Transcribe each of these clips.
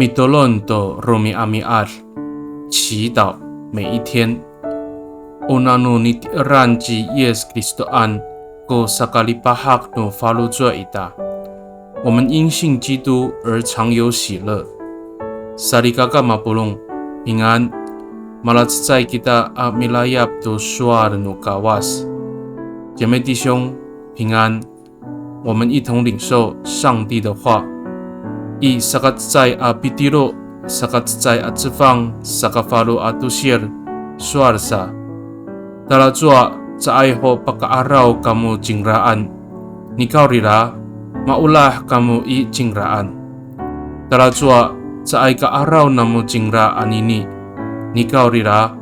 Mitolon do Romi Amiar 祈祷每一天。Onano nitiran ji Yes Kristoan go sakalipahak no falujua ita。我们因信基督而常有喜乐。Sarikaka mapulong 平安。Malatsai kita milayap do suar no kawas。姐妹弟兄平安。我们一同领受上帝的话。I sakatzai pitiro sakatzai atsifang sakafalo atusir suarsa talajua caaiho pakaaraw kamu jingraan nikaurira maulah kamu i jingraan talajua caai kaaraw namu jingraan ini nikaurira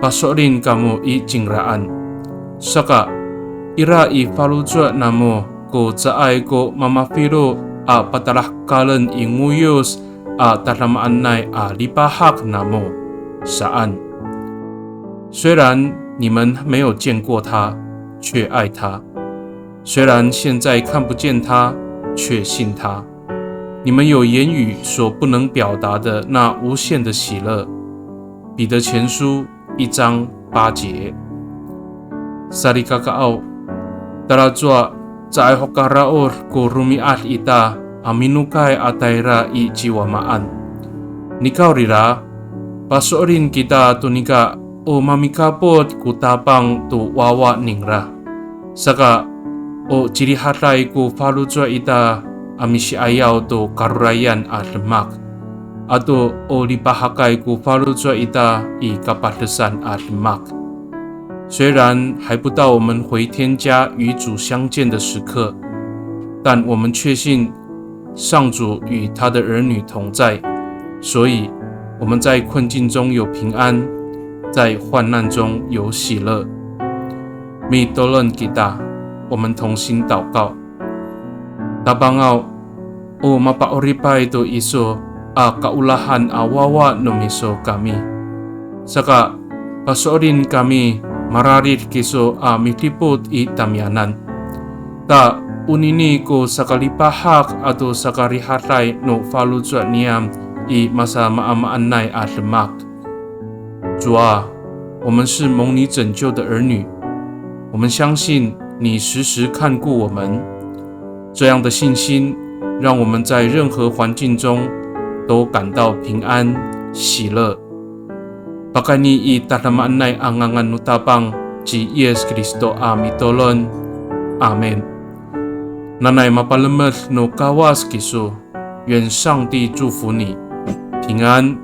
pasorin kamu i jingraan saka ira i falujua namu ko caai ko mamafiro patalahkalan inguyos talamaan lipahak namo saan。虽然你们没有见过他，却爱他；虽然现在看不见他，却信他。你们有言语所不能表达的那无限的喜乐。彼得前书1章8节。Sarikakaw talajua caay hokaraor ko rumiat ita aminukay atayra i jiwamaan. Nikaurira pasorin kita tunika o mamikapot kutapang tu wawa ningra. Saka o cirihatay ko falujua ita amisiayaw tu karurayan at lemak. Ato o lipahakay ko falujua ita i kapadesan at lemak。虽然还不到我们回天家与主相见的时刻，但我们确信上主与他的儿女同在，所以我们在困境中有平安，在患难中有喜乐。Mitolon kita， 我们同心祷告。Tabangaw o mapaoripay to iso kaulahan wawa no miso kami. Saka pasorin kami mararit kiso mitipot i tamyanan. Ta unini ko sakalipahak ato sakarihatay no falujua niam i masa maamaanay at lemak。主啊，我们是蒙你拯救的儿女，我们相信你时时看顾我们。这样的信心让我们在任何环境中都感到平安喜乐。Pakani i tatamaan nay angangan nutapang ji Yes Kristo mitolon. Amen。Nanay mapalamat no kawas kiso， 愿上帝祝福你，平安。